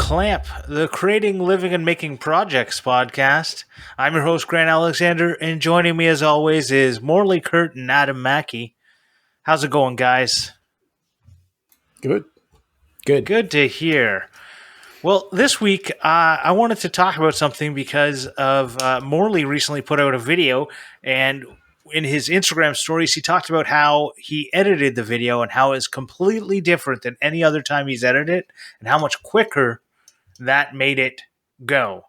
Clamp, the Creating, Living, and Making Projects podcast. I'm your host, Grant Alexander, and joining me as always is Morley, Kurt, and Adam Mackey. How's it going, guys? Good. Good to hear. Well, this week, I wanted to talk about something because of Morley recently put out a video, and in his Instagram stories, he talked about how he edited the video and how it's completely different than any other time he's edited it, and how much quicker that made it go.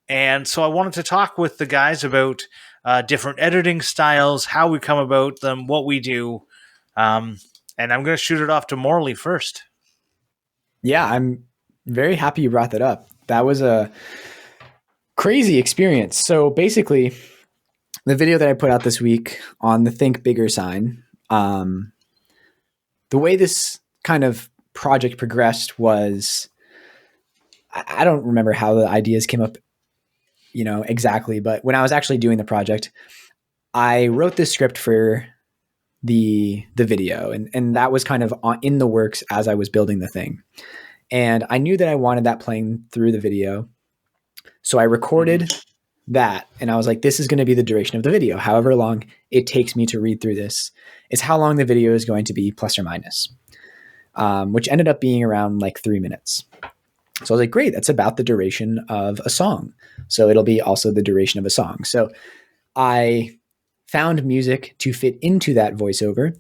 And so I wanted to talk with the guys about different editing styles, how we come about them, what we do. And I'm going to shoot it off to Morley first. Yeah, I'm very happy you brought that up. That was a crazy experience. So basically, the video that I put out this week on the Think Bigger sign, the way this kind of project progressed was, I don't remember how the ideas came up, exactly, but when I was actually doing the project, I wrote this script for the video, and that was kind of in the works as I was building the thing. And I knew that I wanted that playing through the video. So I recorded that, and I was like, this is going to be the duration of the video. However long it takes me to read through this is how long the video is going to be, plus or minus, which ended up being around like 3 minutes. So I was like, great, that's about the duration of a song. So it'll be also the duration of a song. So I found music to fit into that voiceover,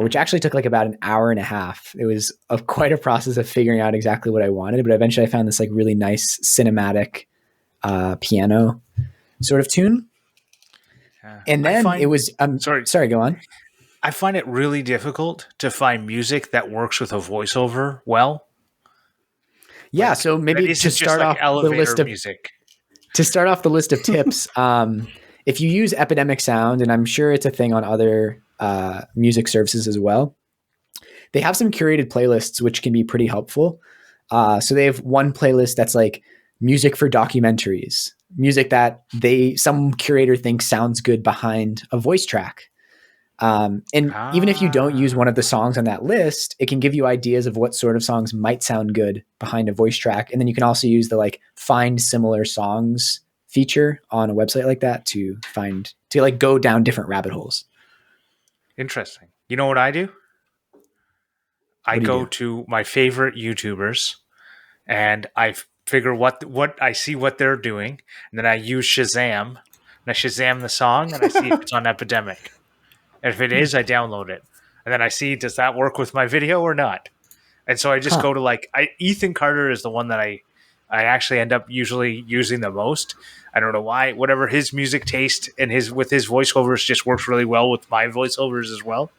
which actually took like about an hour and a half. It was quite a process of figuring out exactly what I wanted, but eventually I found this like really nice cinematic piano sort of tune. And then it was, sorry, go on. I find it really difficult to find music that works with a voiceover well. Yeah, so maybe to start off the list of music. To start off the list of tips, if you use Epidemic Sound, and I'm sure it's a thing on other music services as well, they have some curated playlists which can be pretty helpful. So they have one playlist that's like music for documentaries, music that some curator thinks sounds good behind a voice track. Even if you don't use one of the songs on that list, it can give you ideas of what sort of songs might sound good behind a voice track. And then you can also use the like find similar songs feature on a website like that to go down different rabbit holes. Interesting. You know what I do? I go to my favorite YouTubers and I figure what I see what they're doing, and then I use Shazam and I Shazam the song and I see if it's on Epidemic. And if it is, I download it. And then I see, does that work with my video or not? And so I just go to Ethan Carter is the one that I actually end up usually using the most. I don't know why. Whatever his music taste and with his voiceovers just works really well with my voiceovers as well.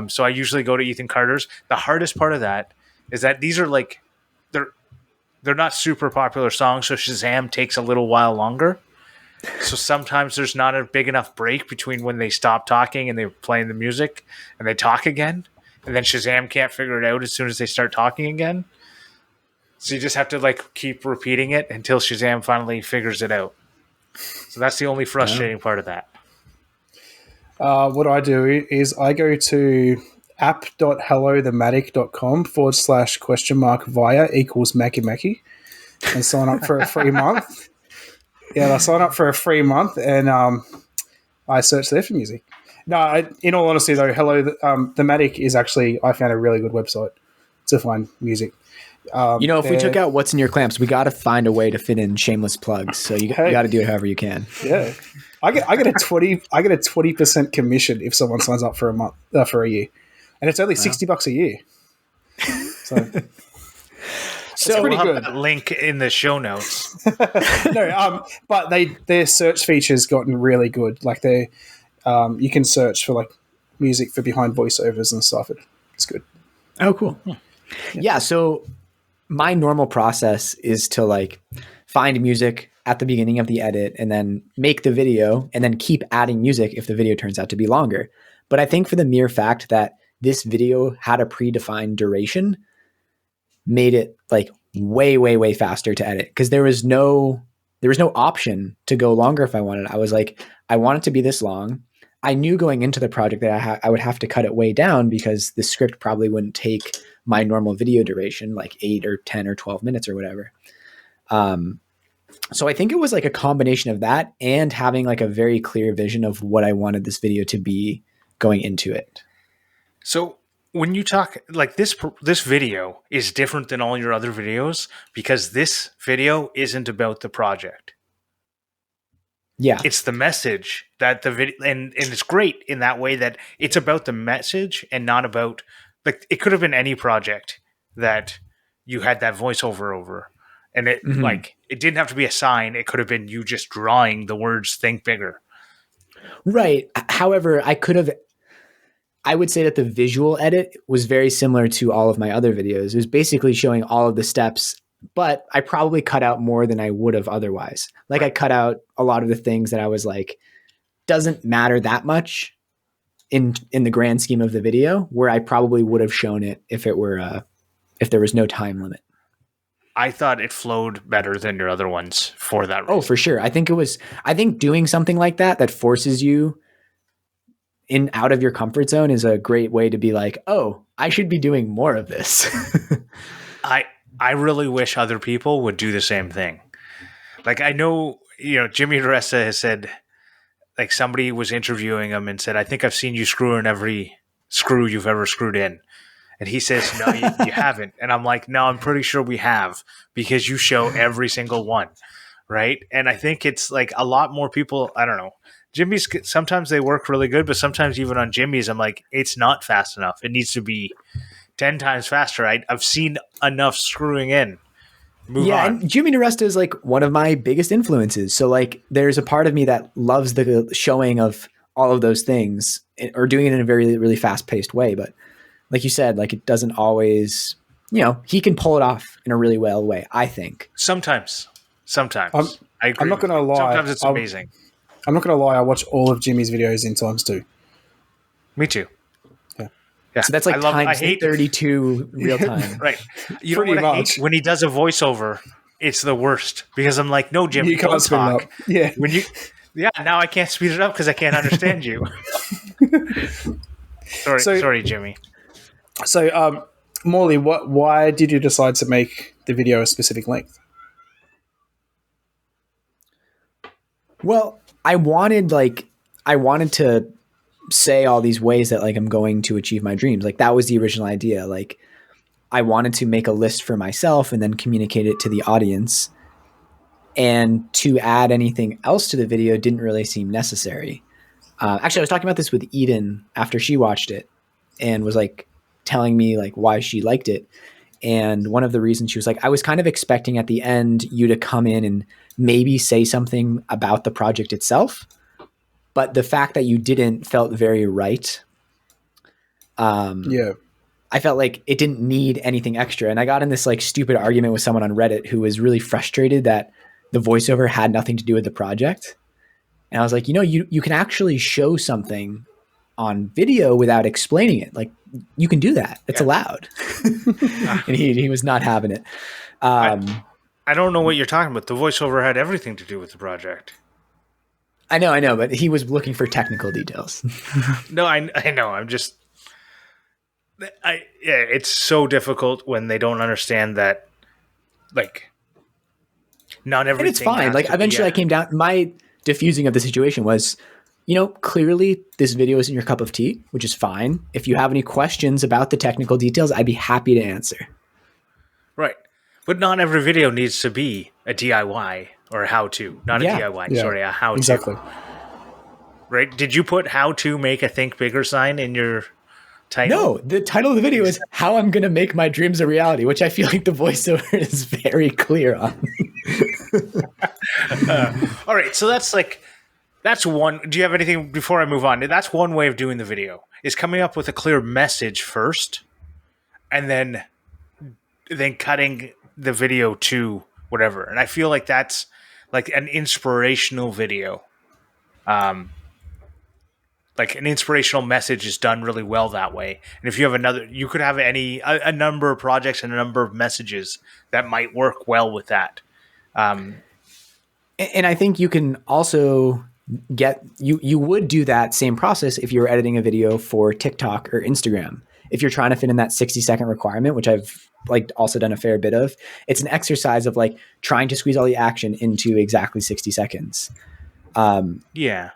So I usually go to Ethan Carter's. The hardest part of that is that these are like, they're not super popular songs, so Shazam takes a little while longer. So sometimes there's not a big enough break between when they stop talking and they're playing the music and they talk again. And then Shazam can't figure it out as soon as they start talking again. So you just have to keep repeating it until Shazam finally figures it out. So that's the only frustrating part of that. What I do is I go to app.hellothematic.com /?via equals Mackie and sign up for a free month. Yeah, I sign up for a free month and I search there for music. No, in all honesty though, Thematic is actually, I found a really good website to find music. If we took out what's in your clamps, we got to find a way to fit in shameless plugs. So you got to do it however you can. Yeah, I get a 20% commission if someone signs up for a month for a year, and it's only $60 a year. So. So we'll have that link in the show notes. No, but their search feature's gotten really good. Like you can search for music for behind voiceovers and stuff. It's good. Oh, cool. Yeah. So my normal process is to find music at the beginning of the edit and then make the video and then keep adding music if the video turns out to be longer. But I think for the mere fact that this video had a predefined duration made it way, way, way faster to edit because there was no option to go longer if I wanted. I was like, I want it to be this long. I knew going into the project that I would have to cut it way down because the script probably wouldn't take my normal video duration, like 8 or 10 or 12 minutes or whatever. So I think it was like a combination of that and having like a very clear vision of what I wanted this video to be going into it. So when you talk like this video is different than all your other videos because this video isn't about the project. Yeah. It's the message that the video, and it's great in that way that it's about the message and not about, like, it could have been any project that you had that voiceover over. And it like it didn't have to be a sign. It could have been you just drawing the words "think bigger." Right. However, I would say that the visual edit was very similar to all of my other videos. It was basically showing all of the steps, but I probably cut out more than I would have otherwise. Like I cut out a lot of the things that I was like, doesn't matter that much in the grand scheme of the video, where I probably would have shown it if there was no time limit. I thought it flowed better than your other ones for that reason. Oh, for sure. I think doing something like that forces you out of your comfort zone is a great way to be like, oh, I should be doing more of this. I really wish other people would do the same thing. Like, I know, Jimmy DeResta has said, like, somebody was interviewing him and said, I think I've seen you screw in every screw you've ever screwed in. And he says, no, you haven't. And I'm like, no, I'm pretty sure we have, because you show every single one, right? And I think it's like a lot more people, I don't know. Jimmy's, sometimes they work really good, but sometimes even on Jimmy's, I'm like, it's not fast enough. It needs to be 10 times faster. I've seen enough screwing in. Move on. And Jimmy DeResta is like one of my biggest influences. So like there's a part of me that loves the showing of all of those things, or doing it in a very, really fast paced way. But like you said, like it doesn't always, he can pull it off in a really well way, I think. Sometimes. I agree. I'm not going to lie. Sometimes it's amazing. I'm not going to lie. I watch all of Jimmy's videos in times 2. Me too. Yeah. So that's like times 32 real time. Right. You know what I hate? When he does a voiceover, it's the worst, because I'm like, no, Jimmy, you can't speed it up. Yeah. Now I can't speed it up because I can't understand you. Sorry, Jimmy. So, Morley, why did you decide to make the video a specific length? Well, I wanted to say all these ways that like I'm going to achieve my dreams. Like that was the original idea. Like I wanted to make a list for myself and then communicate it to the audience. And to add anything else to the video didn't really seem necessary. Actually, I was talking about this with Eden after she watched it and was like telling me like why she liked it. And one of the reasons, she was like, I was kind of expecting at the end you to come in and maybe say something about the project itself. But the fact that you didn't felt very right. Yeah. I felt like it didn't need anything extra. And I got in this like stupid argument with someone on Reddit who was really frustrated that the voiceover had nothing to do with the project. And I was like, you can actually show something on video without explaining it. Like you can do that. It's allowed. And he was not having it. I don't know what you're talking about. The voiceover had everything to do with the project. I know, but he was looking for technical details. No, I know. I'm just, it's so difficult when they don't understand that, like, not everything. And it's fine. Like, eventually I came down, my diffusing of the situation was, clearly this video isn't your cup of tea, which is fine. If you have any questions about the technical details, I'd be happy to answer. Right. But not every video needs to be a DIY or a how-to. Not a DIY, sorry, a how-to. Exactly. Right? Did you put how to make a think bigger sign in your title? No, the title of the video is how I'm going to make my dreams a reality, which I feel like the voiceover is very clear on. All right, so that's one. Do you have anything before I move on? That's one way of doing the video, is coming up with a clear message first and then cutting the video to whatever. And I feel like that's like an inspirational video. Like an inspirational message is done really well that way. And if you have you could have a number of projects and a number of messages that might work well with that. And I think you can also you would do that same process if you were editing a video for TikTok or Instagram. If you're trying to fit in that 60-second requirement, which I've like also done a fair bit of, it's an exercise of like trying to squeeze all the action into exactly 60 seconds. Yeah.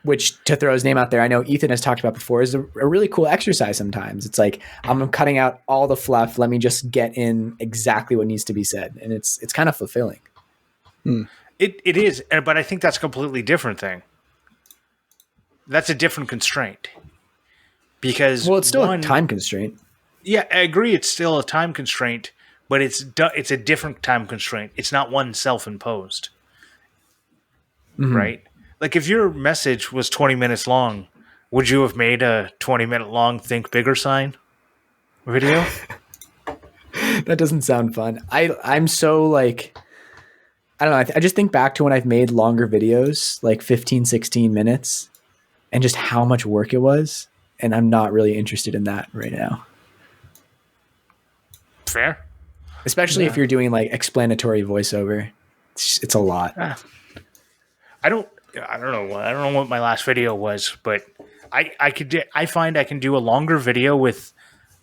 Which, to throw his name out there, I know Ethan has talked about before, is a really cool exercise sometimes. It's like, I'm cutting out all the fluff. Let me just get in exactly what needs to be said. And it's kind of fulfilling. It is, but I think that's a completely different thing. That's a different constraint. Because Well, it's still a time constraint. Yeah, I agree. It's still a time constraint, but it's a different time constraint. It's not one self-imposed, right? Like if your message was 20 minutes long, would you have made a 20-minute long Think Bigger sign video? That doesn't sound fun. I'm so like, I don't know. I just think back to when I've made longer videos, like 15, 16 minutes, and just how much work it was. And I'm not really interested in that right now. Fair. Especially if you're doing like explanatory voiceover. It's a lot. I don't know. I don't know what my last video was, but I find I can do a longer video with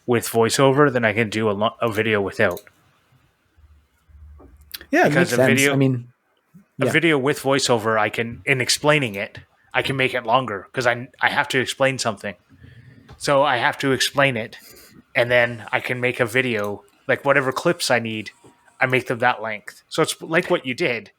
voiceover than I can do a video without. Yeah, it Because makes sense. I mean, a video with voiceover, in explaining it, I can make it longer because I have to explain something. So I have to explain it, and then I can make a video, like whatever clips I need, I make them that length. So it's like what you did.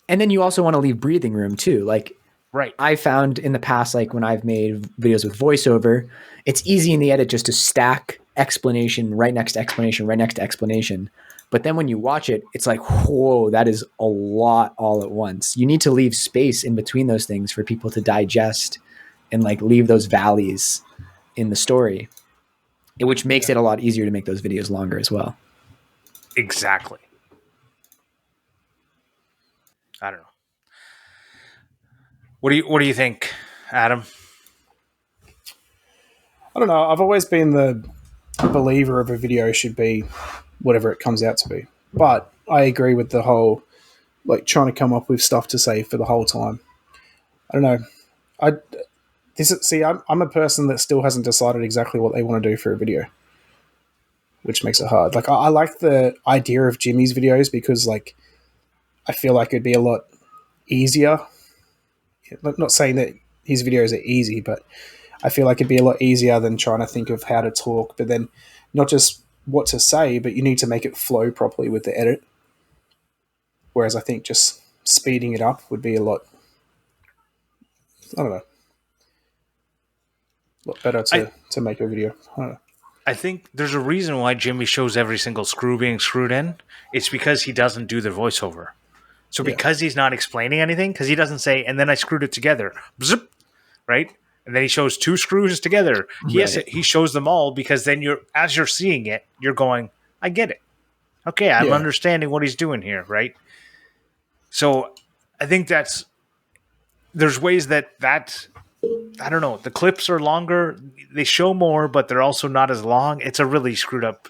And then you also want to leave breathing room too. Like, right. I found in the past, like when I've made videos with voiceover, it's easy in the edit just to stack explanation right next to explanation, right next to explanation. But then when you watch it, it's like, whoa, that is a lot all at once. You need to leave space in between those things for people to digest and like leave those valleys in the story, which makes it a lot easier to make those videos longer as well. Exactly. I don't know. What do you think, Adam? I don't know. I've always been the believer of a video should be whatever it comes out to be. But I agree with the whole, like, trying to come up with stuff to say for the whole time. I don't know. I'm a person that still hasn't decided exactly what they want to do for a video, which makes it hard. Like, I like the idea of Jimmy's videos because, like, I feel like it'd be a lot easier. I'm not saying that his videos are easy, but I feel like it'd be a lot easier than trying to think of how to talk, but then not just what to say, but you need to make it flow properly with the edit. Whereas I think just speeding it up would be a lot, I don't know, a lot better to make a video. I don't know. I think there's a reason why Jimmy shows every single screw being screwed in. It's because he doesn't do the voiceover. So because he's not explaining anything, because he doesn't say, and then I screwed it together, bzip, right? And then he shows two screws together. He shows them all because then as you're seeing it, you're going, I get it. Okay, I'm understanding what he's doing here, right? So I think there's ways that I don't know, the clips are longer, they show more, but they're also not as long. It's a really screwed up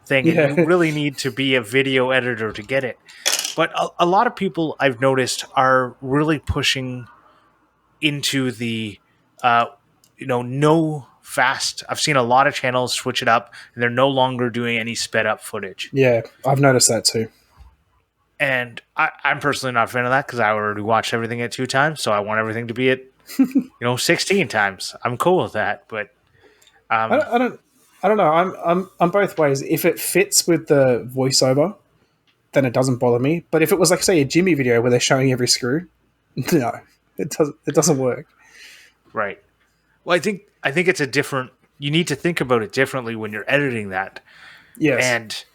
thing, and you really need to be a video editor to get it. But a lot of people I've noticed are really pushing into the, no fast. I've seen a lot of channels switch it up, and they're no longer doing any sped up footage. Yeah, I've noticed that too. And I'm personally not a fan of that because I already watched everything at 2 times, so I want everything to be at 16 times. I'm cool with that, but I don't know. I'm both ways. If it fits with the voiceover, then it doesn't bother me. But if it was like, say, a Jimmy video where they're showing every screw, no, it doesn't work. Right. Well, I think it's a different. You need to think about it differently when you're editing that. Yes. And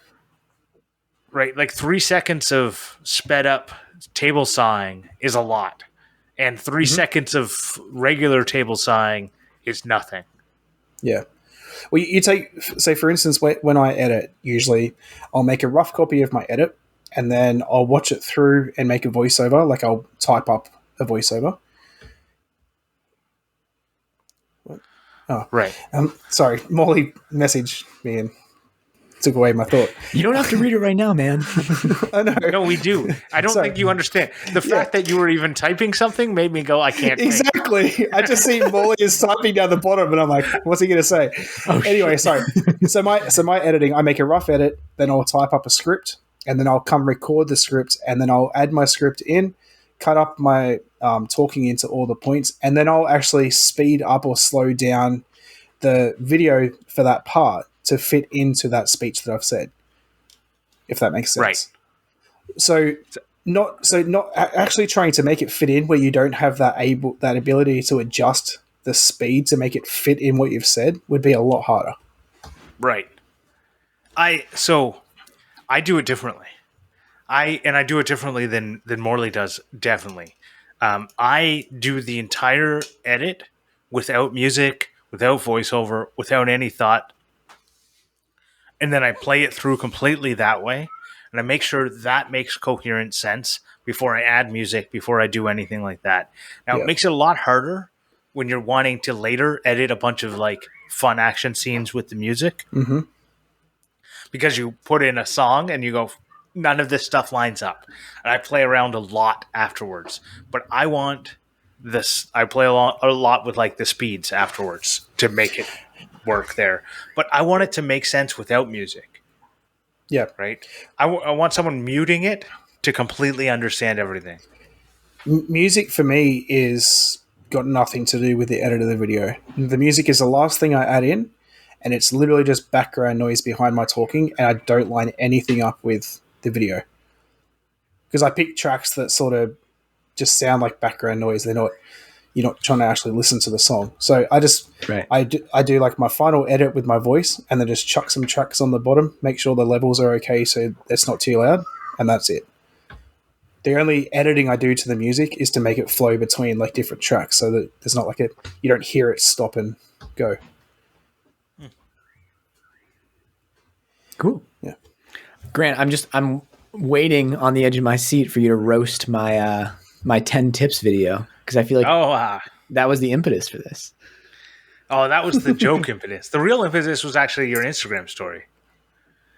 right, like 3 seconds of sped up table sawing is a lot, and 3 seconds of regular table sawing is nothing. Yeah. Well, you take, say, for instance, when I edit, usually I'll make a rough copy of my edit, and then I'll watch it through and make a voiceover. Like, I'll type up a voiceover. What? Oh, right. Sorry, Morley messaged me and took away my thought. You don't have to read it right now, man. I know. No, we do. I don't Sorry. think you understand. The fact that you were even typing something made me go, I can't think. Exactly. I just see Morley is typing down the bottom, and I'm like, what's he going to say? Anyway, sorry. So my editing, I make a rough edit, then I'll type up a script, and then I'll come record the script, and then I'll add my script in, cut up my talking into all the points, and then I'll actually speed up or slow down the video for that part to fit into that speech that I've said, if that makes sense. Right. So not actually trying to make it fit in where you don't have that ability to adjust the speed to make it fit in what you've said would be a lot harder. Right. So I do it differently. I do it differently than Morley does, definitely. I do the entire edit without music, without voiceover, without any thought. And then I play it through completely that way. And I make sure that makes coherent sense before I add music, before I do anything like that. Now, It makes it a lot harder when you're wanting to later edit a bunch of like fun action scenes with the music. Mm-hmm. Because you put in a song and you go, none of this stuff lines up. And I play around a lot afterwards. But I want this, I play a lot with like the speeds afterwards to make it work there. But I want it to make sense without music. Yeah. Right? I want someone muting it to completely understand everything. Music for me is got nothing to do with the edit of the video. The music is the last thing I add in, and it's literally just background noise behind my talking, and I don't line anything up with the video. Because I pick tracks that sort of just sound like background noise. You're not trying to actually listen to the song. So I just, I do like my final edit with my voice, and then just chuck some tracks on the bottom, make sure the levels are okay so it's not too loud, and that's it. The only editing I do to the music is to make it flow between like different tracks so that there's not like you don't hear it stop and go. Cool. Yeah. Grant, I'm waiting on the edge of my seat for you to roast my my 10 tips video, because I feel like that was the impetus for this. Oh, that was the joke impetus. The real impetus was actually your Instagram story.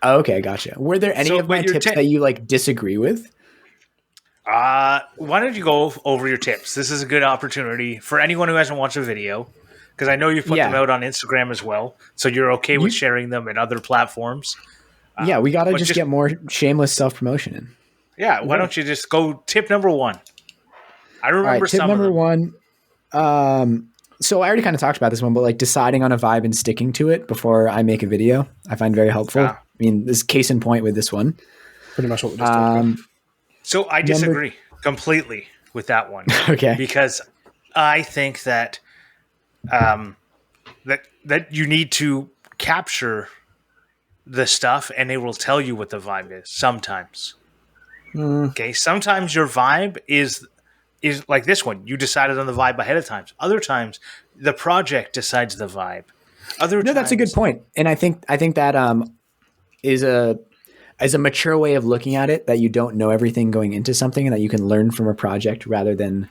Oh, okay, gotcha. Were there any of my tips that you like disagree with? Why don't you go over your tips? This is a good opportunity for anyone who hasn't watched a video, because I know you've put them out on Instagram as well, so you're okay with sharing them in other platforms. Yeah, we got to just get more shameless self-promotion in. Yeah, why don't you just go tip number 1? I remember tip number 1. So I already kind of talked about this one, but like deciding on a vibe and sticking to it before I make a video, I find very helpful. I mean, this is case in point with this one. Pretty much what we just talked about. So I disagree completely with that one. Okay. Because I think that that you need to capture the stuff and it will tell you what the vibe is sometimes. Okay, sometimes your vibe is like this one. You decided on the vibe ahead of time. Other times the project decides the vibe. That's a good point. And I think that is a mature way of looking at it, that you don't know everything going into something and that you can learn from a project rather than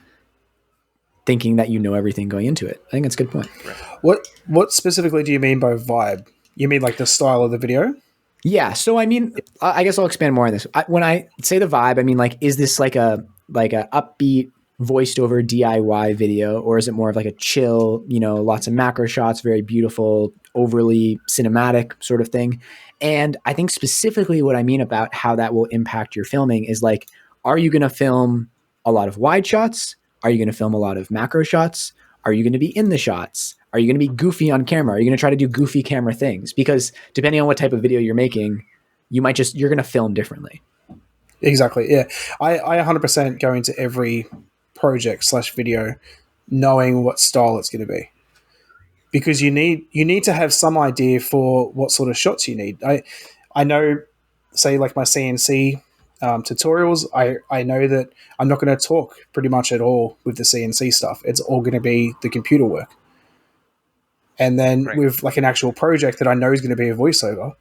thinking that you know everything going into it. I think that's a good point. Right. What specifically do you mean by vibe? You mean like the style of the video? Yeah. So I mean, I guess I'll expand more on this. When I say the vibe, I mean like, is this like a upbeat voiced over DIY video, or is it more of like a chill, lots of macro shots, very beautiful, overly cinematic sort of thing? And I think specifically what I mean about how that will impact your filming is like, are you going to film a lot of wide shots? Are you going to film a lot of macro shots? Are you going to be in the shots? Are you going to be goofy on camera? Are you going to try to do goofy camera things? Because depending on what type of video you're making, you're going to film differently. Exactly. Yeah. I 100% go into every project / video knowing what style it's going to be, because you need to have some idea for what sort of shots you need. I know, say like my CNC tutorials, I know that I'm not going to talk pretty much at all with the CNC stuff. It's all going to be the computer work. And then with like an actual project that I know is going to be a voiceover,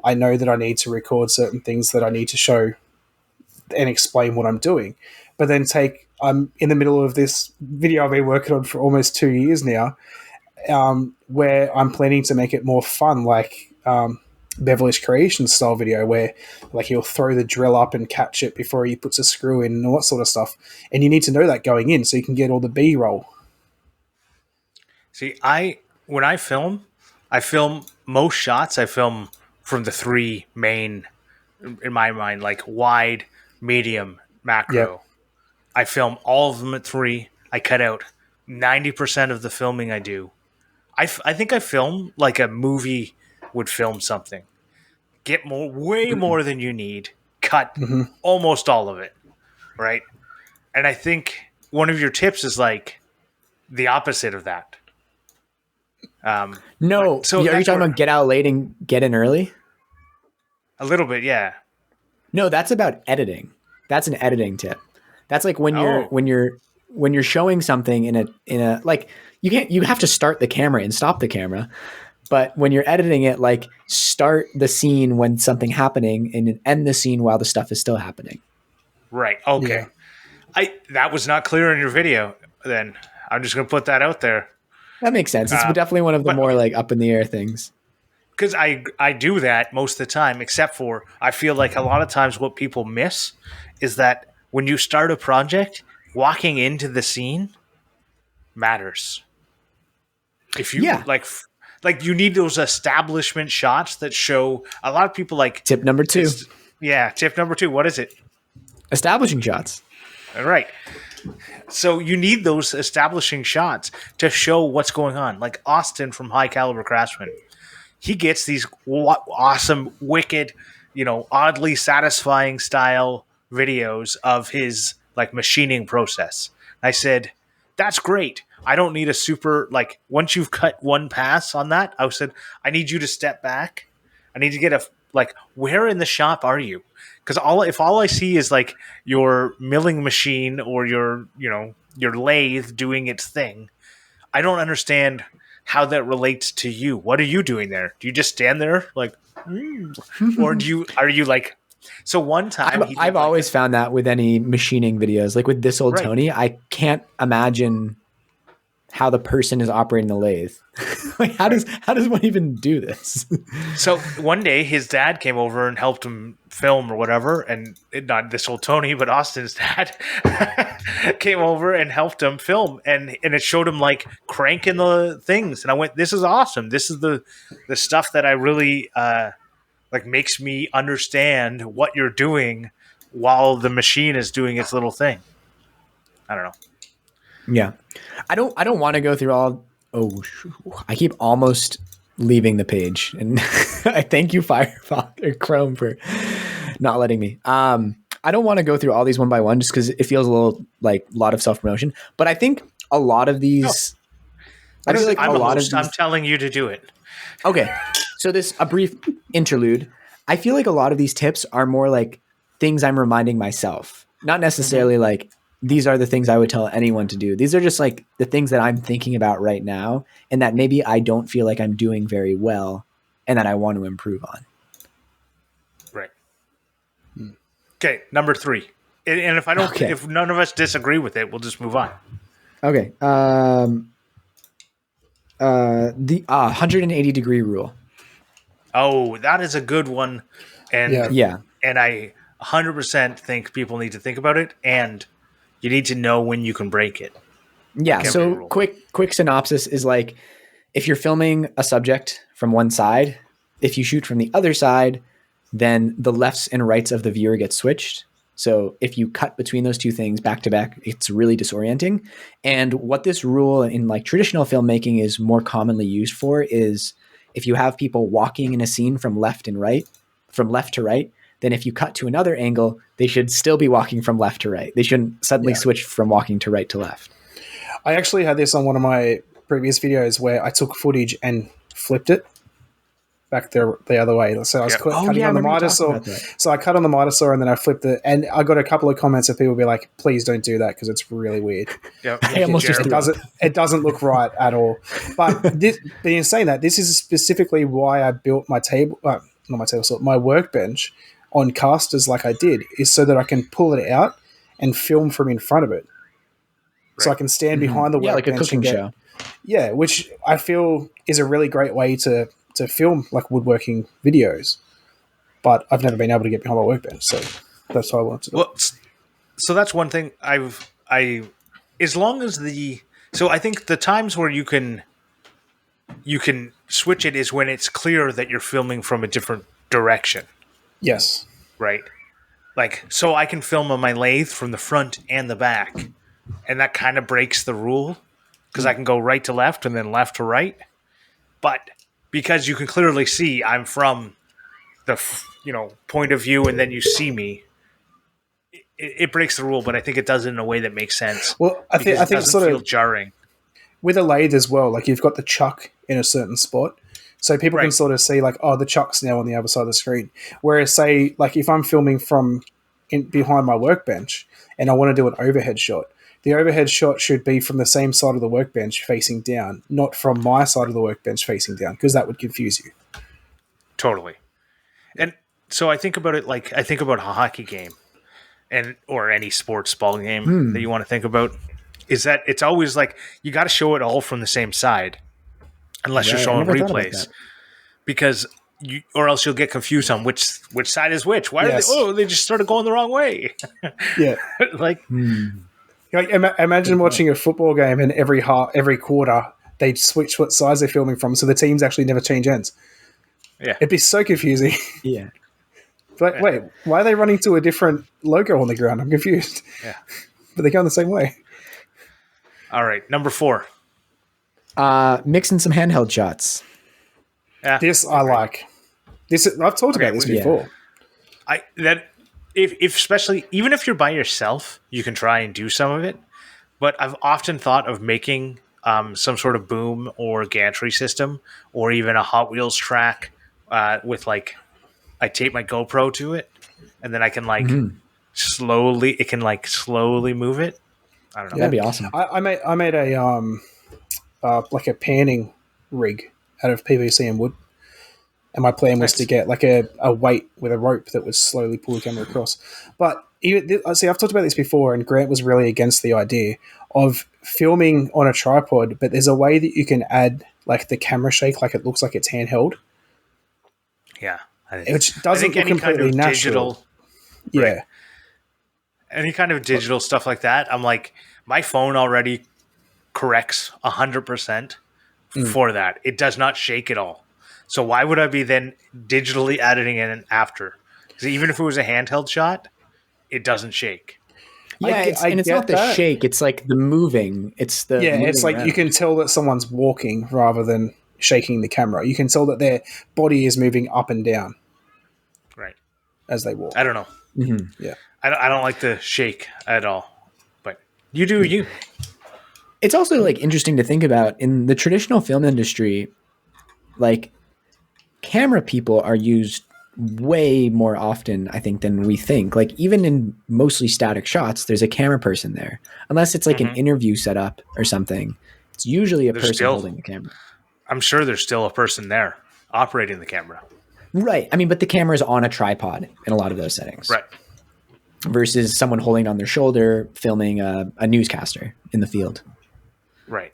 I know that I need to record certain things that I need to show and explain what I'm doing. But then I'm in the middle of this video I've been working on for almost 2 years now, where I'm planning to make it more fun. Like Beverly's Creation style video where like he'll throw the drill up and catch it before he puts a screw in and all that sort of stuff. And you need to know that going in so you can get all the B-roll. See, when I film most shots. I film from the three main, in my mind, like wide, medium, macro. Yep. I film all of them at 3. I cut out 90% of the filming I do. I think I film like a movie would film something. Get way more than you need. Cut almost all of it, right? And I think one of your tips is like the opposite of that. No, so are you talking about get out late and get in early? A little bit, yeah. No, that's about editing. That's an editing tip. That's like when you're showing something in a like you have to start the camera and stop the camera. But when you're editing it, like start the scene when something happening and end the scene while the stuff is still happening. Right. Okay. Yeah. That was not clear in your video. Then I'm just going to put that out there. That makes sense. It's definitely one of the more like up in the air things. Because I do that most of the time, except for I feel like a lot of times what people miss is that when you start a project, walking into the scene matters. If you like you need those establishment shots that show a lot of people like tip number 2. Tip number 2. What is it? Establishing shots. All right. So you need those establishing shots to show what's going on. Like Austin from High Caliber Craftsman. He gets these awesome, wicked, oddly satisfying style videos of his like machining process. I said, that's great. I don't need a super, like, once you've cut one pass on that, I said, I need you to step back. I need to get where in the shop are you? Because if all I see is like your milling machine or your lathe doing its thing, I don't understand how that relates to you. What are you doing there? Do you just stand there like, or are you like? So one time, I've always found that with any machining videos, like with this old Tony, I can't imagine how the person is operating the lathe. Like how does one even do this? So one day his dad came over and helped him film or whatever, and not this old Tony, but Austin's dad came over and helped him film, and it showed him like cranking the things, and I went, this is awesome. This is the stuff that I really like makes me understand what you're doing while the machine is doing its little thing. I don't know. Yeah. I don't want to go through all. I keep almost leaving the page, and I thank you, Firefox or Chrome, for not letting me. I don't want to go through all these one by one, just because it feels a little like a lot of self promotion. But I think a lot of these. No. I'm telling you to do it. Okay, so a brief interlude. I feel like a lot of these tips are more like things I'm reminding myself, not necessarily like. These are the things I would tell anyone to do. These are just like the things that I'm thinking about right now and that maybe I don't feel like I'm doing very well and that I want to improve on. Right. Okay. Number 3. And if none of us disagree with it, we'll just move on. Okay. The 180 degree rule. Oh, that is a good one. And and I 100% think people need to think about it, and you need to know when you can break it. Yeah. So quick synopsis is like, if you're filming a subject from one side, if you shoot from the other side, then the lefts and rights of the viewer get switched. So if you cut between those two things back to back, it's really disorienting. And what this rule in like traditional filmmaking is more commonly used for is if you have people walking in a scene from left to right, then if you cut to another angle, they should still be walking from left to right. They shouldn't suddenly switch from walking to right to left. I actually had this on one of my previous videos where I took footage and flipped it back the other way. So I was cutting on the miter saw. So I cut on the miter saw and then I flipped it. And I got a couple of comments of people be like, please don't do that because it's really weird. Yep. It doesn't look right at all. But in saying that, this is specifically why I built my my workbench on casters like I did, is so that I can pull it out and film from in front of it. Right. So I can stand behind the workbench. Yeah, like a cooking show. Yeah, which I feel is a really great way to to film like woodworking videos, but I've never been able to get behind my workbench, so that's why I wanted to do it. Well, so that's one thing as long as so I think the times where you can switch it is when it's clear that you're filming from a different direction, Yes. right? Like, so I can film on my lathe from the front and the back, and that kind of breaks the rule because I can go right to left and then left to right. But because you can clearly see I'm from the point of view, and then you see me, it breaks the rule. But I think it does it in a way that makes sense. Well, I think it doesn't sort feel of jarring. with a lathe as well. Like you've got the chuck in a certain spot, so people can Right. sort of see like, oh, the chuck's now on the other side of the screen. Whereas, say, like if I'm filming from behind my workbench and I want to do an overhead shot, the overhead shot should be from the same side of the workbench facing down, not from my side of the workbench facing down, because that would confuse you. Totally. And so I think about it like I think about a hockey game or any sports ball game that you want to think about is that it's always like you got to show it all from the same side unless you're Right, I showing never thought about replays that. because or else you'll get confused on which side is which. Why Yes. are they just started going the wrong way? Yeah. Like Like, imagine watching a football game and every quarter they switch what sides they're filming from, so the teams actually never change ends. yeah. It'd be so confusing. Yeah. But wait, why are they running to a different logo on the ground? I'm confused. Yeah. But they're going the same way. All right, number 4. Mixing some handheld shots. Yeah. This I like. I've talked about this before. If especially even if you're by yourself, you can try and do some of it. But I've often thought of making some sort of boom or gantry system, or even a Hot Wheels track with like I tape my GoPro to it, and then I can like slowly move it. I don't know. That'd be awesome. I made a like a panning rig out of PVC and wood, and my plan was to get like a weight with a rope that would slowly pull the camera across. But see, I've talked about this before, and Grant was really against the idea of filming on a tripod. But there's a way that you can add like the camera shake, like it looks like it's handheld, Yeah. which doesn't look completely natural. digital, Yeah. right. Any kind of digital stuff like that. I'm like, my phone already corrects 100% for that. It does not shake at all. So why would I be then digitally editing it in after? Because even if it was a handheld shot, it doesn't shake. Yeah, it's I not get the that. shake. It's like the moving. It's the Yeah, moving it's like around. you can tell that someone's walking rather than shaking the camera. You can tell that their body is moving up and down Right. as they walk. I don't know. Yeah. I don't like the shake at all. But you do you. It's also like interesting to think about in the traditional film industry, like camera people are used way more often, I think, than we think. Like even in mostly static shots, there's a camera person there. Unless it's like an interview setup or something. It's usually a person holding the camera. I'm sure there's still a person there operating the camera. Right. I mean, but the camera is on a tripod in a lot of those settings. Right. Versus someone holding on their shoulder, filming a newscaster in the field. Right.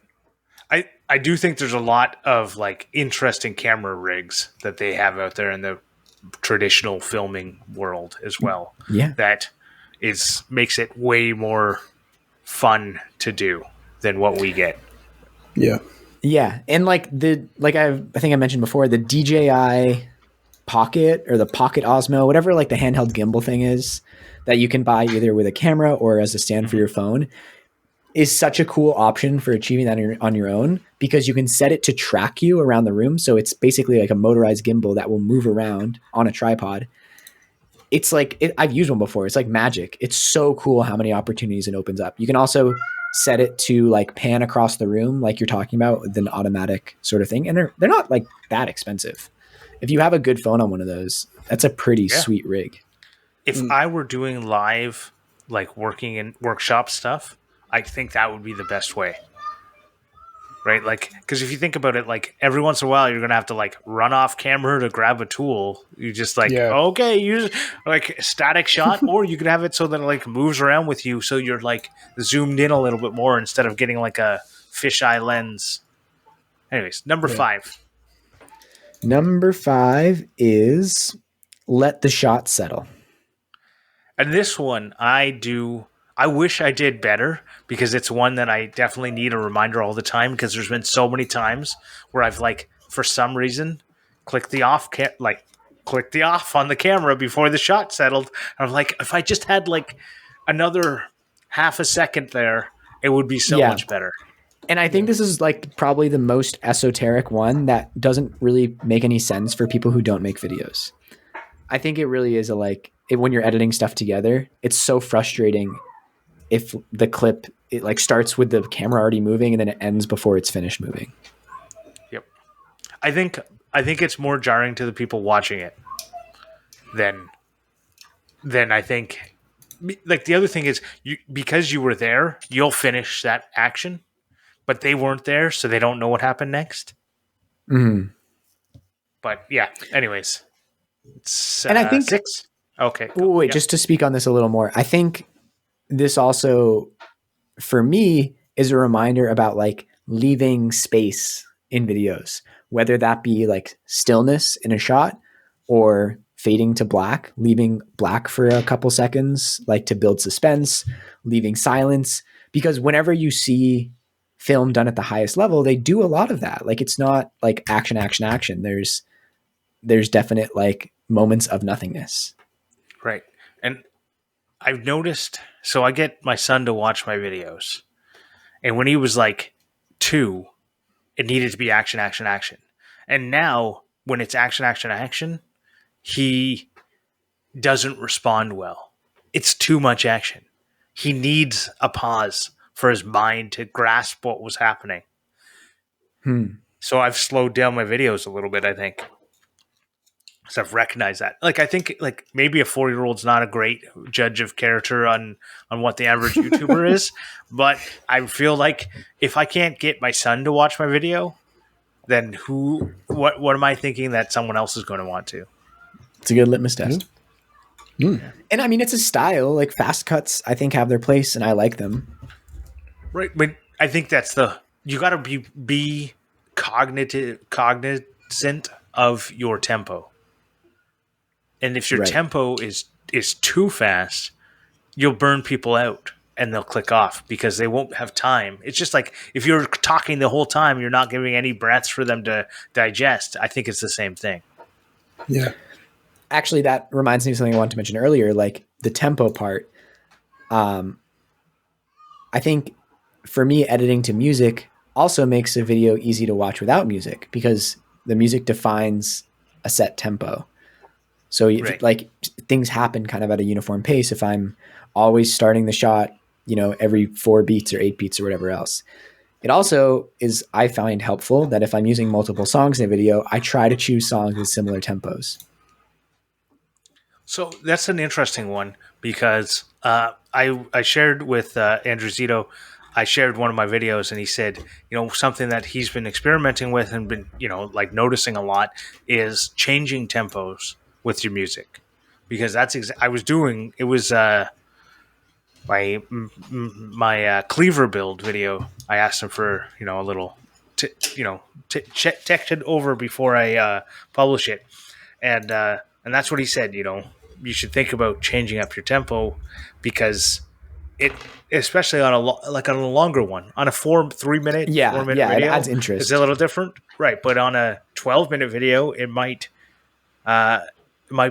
I do think there's a lot of like interesting camera rigs that they have out there in the traditional filming world as well. Yeah. That makes it way more fun to do than what we get. Yeah. Yeah. And like I think I mentioned before, the DJI Pocket or the Pocket Osmo, whatever like the handheld gimbal thing is that you can buy either with a camera or as a stand for your phone, is such a cool option for achieving that on your own because you can set it to track you around the room. So it's basically like a motorized gimbal that will move around on a tripod. It's like, I've used one before. It's like magic. It's so cool how many opportunities it opens up. You can also set it to like pan across the room like you're talking about with an automatic sort of thing. And they're not like that expensive. If you have a good phone on one of those, that's a pretty sweet rig. If I were doing live, like working in workshop stuff, I think that would be the best way. Right? Like, because if you think about it, like every once in a while, you're going to have to like run off camera to grab a tool. You just like, okay, use like a static shot, or you could have it so that it like moves around with you. So you're like zoomed in a little bit more instead of getting like a fisheye lens. Anyways, number 5. Number 5 is let the shot settle. And this one, I wish I did better because it's one that I definitely need a reminder all the time because there's been so many times where I've like, for some reason, clicked the off on the camera before the shot settled. And I'm like, if I just had like another half a second there, it would be so much better. And I think this is like probably the most esoteric one that doesn't really make any sense for people who don't make videos. I think it really is when you're editing stuff together, it's so frustrating if the clip, it like starts with the camera already moving and then it ends before it's finished moving. Yep. I think it's more jarring to the people watching it than I think. Like the other thing is because you were there, you'll finish that action, but they weren't there, so they don't know what happened next. Mm-hmm. But yeah, anyways, it's, and I think 6. Okay. Wait, just to speak on this a little more, I think this also, for me, is a reminder about like leaving space in videos, whether that be like stillness in a shot or fading to black, leaving black for a couple seconds, like to build suspense, leaving silence. Because whenever you see film done at the highest level, they do a lot of that. Like it's not like action, action, action. There's definite like moments of nothingness. Right. And I've noticed, so I get my son to watch my videos. And when he was like 2, it needed to be action, action, action. And now when it's action, action, action, he doesn't respond well. It's too much action. He needs a pause for his mind to grasp what was happening. So I've slowed down my videos a little bit, I think. So I've recognized that. Like I think like maybe a 4-year-old's not a great judge of character on what the average YouTuber is, but I feel like if I can't get my son to watch my video, then what am I thinking that someone else is going to want to? It's a good litmus test. Mm. And I mean, it's a style. Like fast cuts, I think have their place, and I like them. Right, but I think that's you got to be cognizant of your tempo. And if your tempo is too fast, you'll burn people out and they'll click off because they won't have time. It's just like if you're talking the whole time, you're not giving any breaths for them to digest. I think it's the same thing. Yeah. Actually, that reminds me of something I wanted to mention earlier, like the tempo part. I think for me, editing to music also makes a video easy to watch without music because the music defines a set tempo. So if, like things happen kind of at a uniform pace, if I'm always starting the shot, every 4 beats or 8 beats or whatever else. It also is, I find helpful that if I'm using multiple songs in a video, I try to choose songs with similar tempos. So that's an interesting one because I shared with Andrew Zito, I shared one of my videos and he said, something that he's been experimenting with and been, like noticing a lot is changing tempos with your music, because that's I was doing it was my cleaver build video. I asked him for a little checked it over before I publish it, and that's what he said. You should think about changing up your tempo because it, especially on a longer one, on a 3-minute, 4-minute video, it adds interest. It's a little different, right? But on a 12-minute video, it might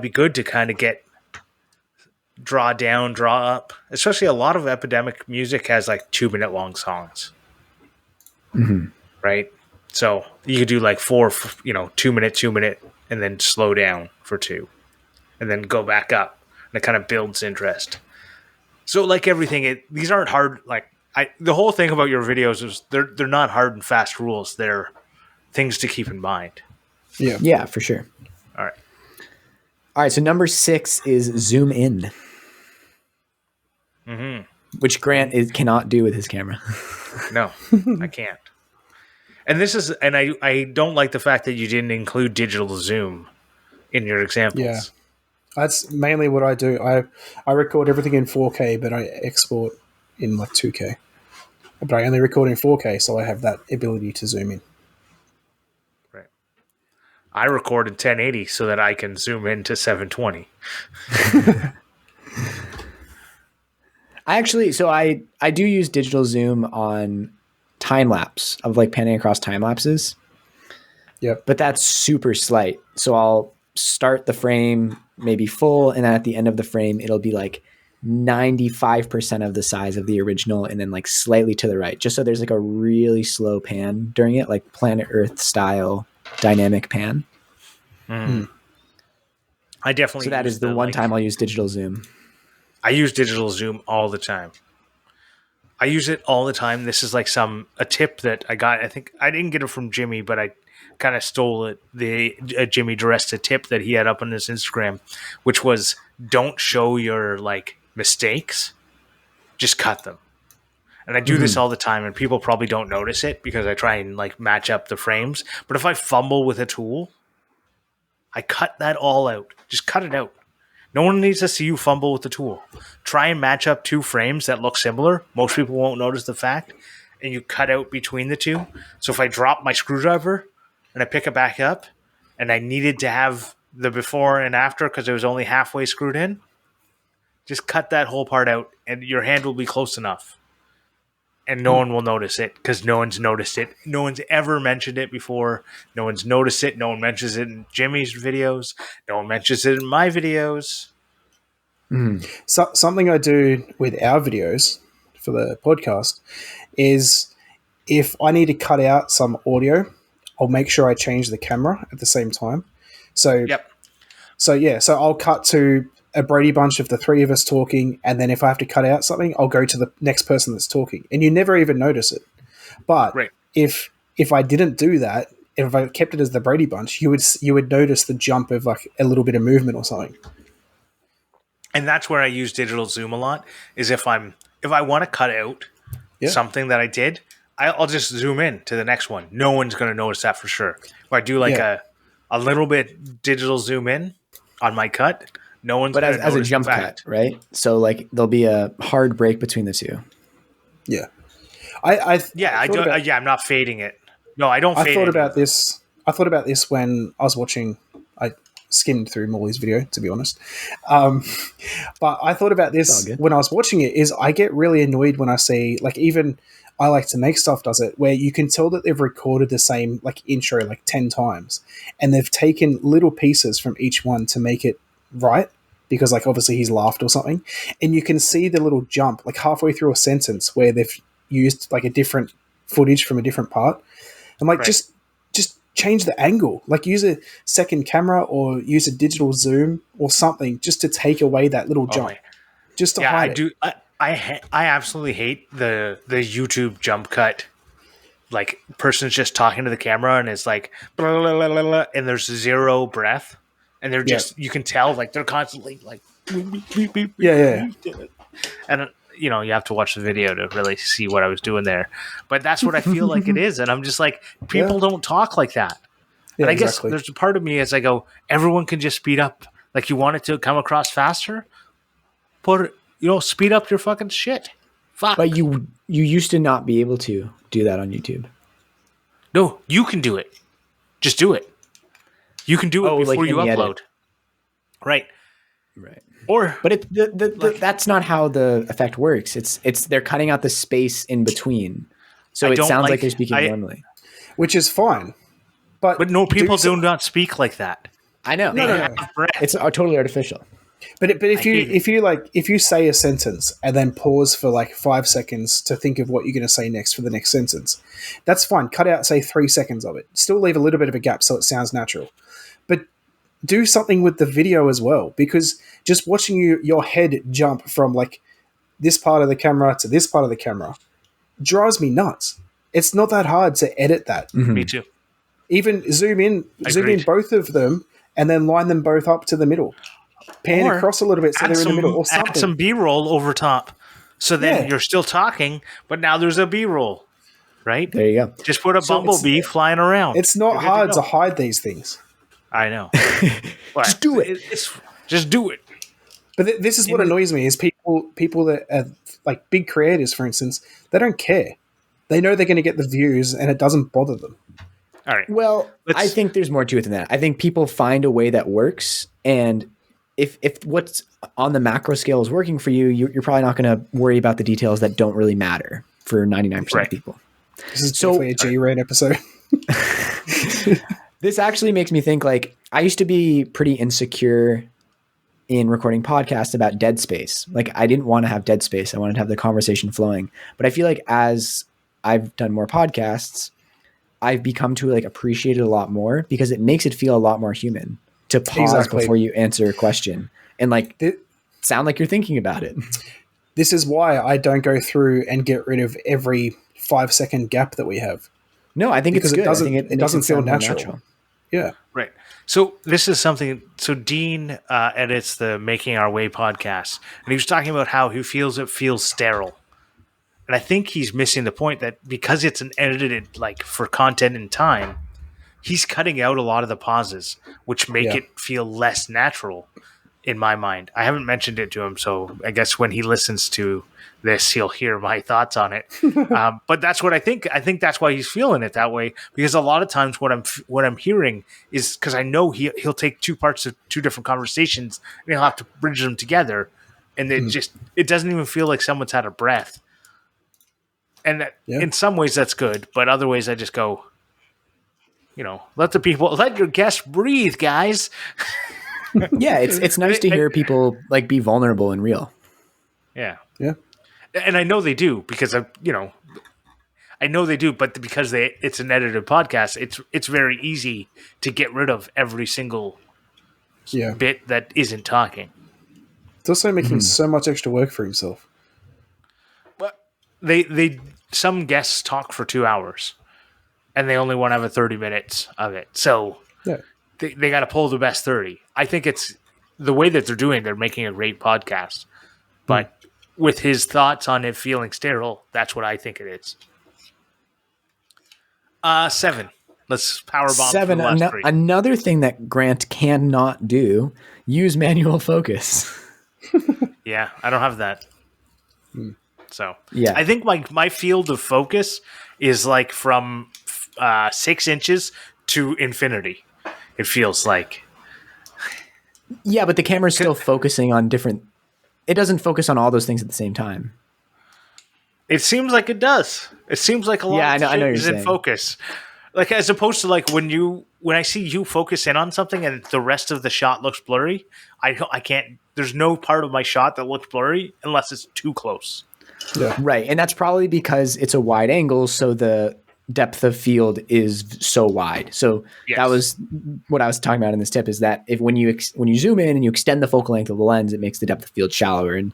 be good to kind of draw down, draw up. Especially a lot of epidemic music has like 2-minute long songs, right? So you could do like 4, 2-minute, and then slow down for 2, and then go back up, and it kind of builds interest. So like everything, these aren't hard. Like the whole thing about your videos is they're not hard and fast rules. They're things to keep in mind. Yeah, for sure. All right. So number 6 is zoom in, which Grant cannot do with his camera. No, I can't. And I don't like the fact that you didn't include digital zoom in your examples. Yeah. That's mainly what I do. I record everything in 4K, but I export in like 2K. But I only record in 4K, so I have that ability to zoom in. Right. I record in 1080 so that I can zoom into 720. I do use digital zoom on time lapse of like panning across time lapses. Yep. But that's super slight. So I'll start the frame maybe full, and then at the end of the frame, it'll be like 95% of the size of the original, and then like slightly to the right, just so there's like a really slow pan during it, like Planet Earth style dynamic pan. I definitely. So that is the one time I'll use digital zoom. I use digital zoom all the time. I use it all the time. This is like a tip that I got. I think I didn't get it from Jimmy, but I kind of stole it. Jimmy DiResta tip that he had up on his Instagram, which was don't show your like mistakes, just cut them. And I do this all the time, and people probably don't notice it because I try and like match up the frames. But if I fumble with a tool, I cut that all out. Just cut it out. No one needs to see you fumble with the tool. Try and match up two frames that look similar. Most people won't notice the fact. And you cut out between the two. So if I drop my screwdriver and I pick it back up and I needed to have the before and after because it was only halfway screwed in, just cut that whole part out and your hand will be close enough. And no one will notice it because no one's noticed it. No one's ever mentioned it before. No one's noticed it. No one mentions it in Jimmy's videos. No one mentions it in my videos. So, something I do with our videos for the podcast is if I need to cut out some audio, I'll make sure I change the camera at the same time. So, Yep. So I'll cut to a Brady Bunch of the three of us talking, and then if I have to cut out something, I'll go to the next person that's talking, and you never even notice it. But Right. if I didn't do that, if I kept it as the Brady Bunch, you would notice the jump of like a little bit of movement or something. And that's where I use digital zoom a lot. Is if I want to cut out something that I did, I'll just zoom in to the next one. No one's going to notice that for sure. If I do like a little bit digital zoom in on my cut, no one's. But as a jump cut, right? So like there'll be a hard break between the two. Yeah, I'm not fading it. No, I don't. I thought about this. I thought about this when I was watching. I skimmed through Morley's video, to be honest. But I thought about this when I was watching it. Is I get really annoyed when I see like even I Like to Make Stuff does it, where you can tell that they've recorded the same like intro like 10 times, and they've taken little pieces from each one to make it right. Because like obviously he's laughed or something, and you can see the little jump like halfway through a sentence where they've used like a different footage from a different part. I'm like, just change the angle, like use a second camera or use a digital zoom or something just to take away that little jump, just to hide it. I absolutely hate the YouTube jump cut. Like person's just talking to the camera and it's like blah, blah, blah, blah, blah, and there's zero breath. And they're just, you can tell, like, they're constantly, like, yeah. And, you know, you have to watch the video to really see what I was doing there. But that's what I feel like it is. And I'm just like, people don't talk like that. And I guess there's a part of me as I go, everyone can just speed up. Like, you want it to come across faster? Speed up your fucking shit. Fuck. But you used to not be able to do that on YouTube. No, you can do it. Just do it. You can do it before you upload. Right. Or, but that's not how the effect works. It's they're cutting out the space in between, so it sounds like they're speaking normally, which is fine. But no, people do not speak like that. I know. No. It's totally artificial. But if you say a sentence and then pause for like 5 seconds to think of what you're going to say next for the next sentence, that's fine. Cut out, say 3 seconds of it. Still leave a little bit of a gap so it sounds natural. But do something with the video as well, because just watching your head jump from like this part of the camera to this part of the camera drives me nuts. It's not that hard to edit that. Mm-hmm. Me too. Even zoom in both of them and then line them both up to the middle. Pan across a little bit so they're in the middle or something. Add some B-roll over top. So then you're still talking, but now there's a B-roll. Right? There you go. Just put a bumblebee flying around. It's not hard to hide these things. I know. Just do it. Just do it. But this is what annoys me is people that are like big creators, for instance, they don't care. They know they're going to get the views and it doesn't bother them. All right. Well, I think there's more to it than that. I think people find a way that works, and if what's on the macro scale is working for you, you're probably not going to worry about the details that don't really matter for 99% of people. This is definitely a G-Raid episode. This actually makes me think, like, I used to be pretty insecure in recording podcasts about dead space. Like, I didn't want to have dead space. I wanted to have the conversation flowing. But I feel like as I've done more podcasts, I've become to like appreciate it a lot more because it makes it feel a lot more human to pause before you answer a question and like sound like you're thinking about it. This is why I don't go through and get rid of every 5-second gap that we have. No, I think because it's good. It doesn't feel natural. Yeah. Right. So this is something. So Dean edits the Making Our Way podcast, and he was talking about how he feels it feels sterile. And I think he's missing the point that because it's an edited, like, for content and time, he's cutting out a lot of the pauses, which make it feel less natural in my mind. I haven't mentioned it to him, so I guess when he listens to this, he'll hear my thoughts on it. But that's what I think. I think that's why he's feeling it that way, because a lot of times what I'm hearing is because I know he'll take two parts of two different conversations and he'll have to bridge them together, and it doesn't even feel like someone's had a breath. And in some ways that's good, but other ways I just go, let your guests breathe, guys. Yeah, it's nice to hear people like be vulnerable and real. Yeah. Yeah. And I know they do because I know they do, but because it's an edited podcast, it's very easy to get rid of every single bit that isn't talking. It's also making so much extra work for himself. But some guests talk for 2 hours, and they only want to have a 30 minutes of it. So they got to pull the best 30. I think it's the way that they're making a great podcast. But with his thoughts on it feeling sterile, that's what I think it is. 7. Let's powerbomb 7. Another thing that Grant cannot do: use manual focus. Yeah, I don't have that. So yeah, I think my field of focus is like from 6 inches to infinity. It feels like. Yeah, but the camera's still focusing on different. It doesn't focus on all those things at the same time. It seems like it does. It seems like a lot of shit is in focus. Like, as opposed to like when I see you focus in on something and the rest of the shot looks blurry, I can't. There's no part of my shot that looks blurry unless it's too close. Yeah. Right, and that's probably because it's a wide angle, so the depth of field is so wide. So that was what I was talking about in this tip, is that when you zoom in and you extend the focal length of the lens, it makes the depth of field shallower. And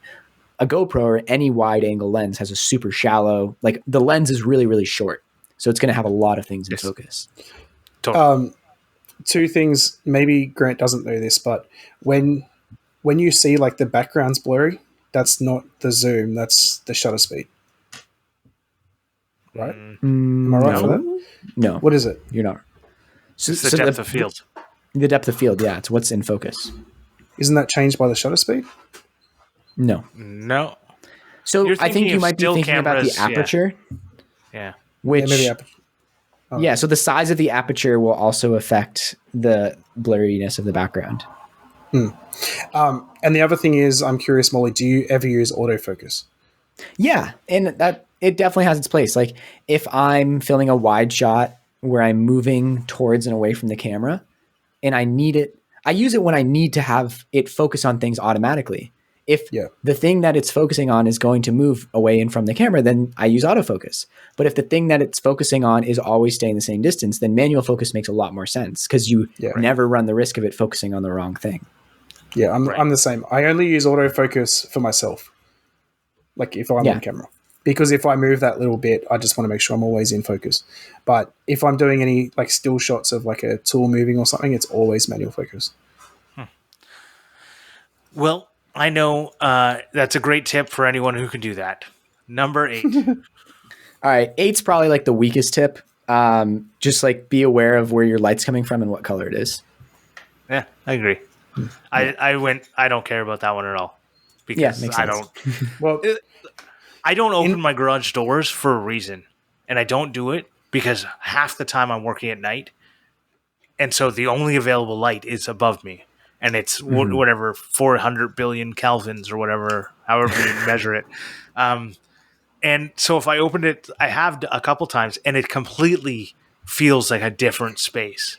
a GoPro or any wide angle lens has a super shallow, like the lens is really, really short. So it's going to have a lot of things in focus. Totally. 2 things, maybe Grant doesn't know this, but when you see like the background's blurry, that's not the zoom, that's the shutter speed. Right? Am I right for that? No. What is it? You're not. It's the depth of field. The depth of field, yeah. It's what's in focus. Isn't that changed by the shutter speed? No. So I think you might be thinking about the aperture. Yeah. Which, maybe aperture. Oh. Yeah, so the size of the aperture will also affect the blurriness of the background. And the other thing is, I'm curious, Morley, do you ever use autofocus? Yeah, and that it definitely has its place. Like if I'm filming a wide shot where I'm moving towards and away from the camera and I need it, I use it when I need to have it focus on things automatically. If the thing that it's focusing on is going to move away and from the camera, then I use autofocus. But if the thing that it's focusing on is always staying the same distance, then manual focus makes a lot more sense because you never run the risk of it focusing on the wrong thing. Yeah, I'm the same. I only use autofocus for myself, like if I'm on camera. Because if I move that little bit, I just want to make sure I'm always in focus. But if I'm doing any like still shots of like a tool moving or something, it's always manual focus. Well, I know that's a great tip for anyone who can do that. Number 8. All right, 8's probably like the weakest tip. Just like be aware of where your light's coming from and what color it is. Yeah, I agree. I don't care about that one at all. Because I don't. Well, I don't open my garage doors for a reason, and I don't do it because half the time I'm working at night, and so the only available light is above me, and it's whatever 400 billion kelvins or whatever, however you measure it. And so if I opened it, I have a couple times, and it completely feels like a different space.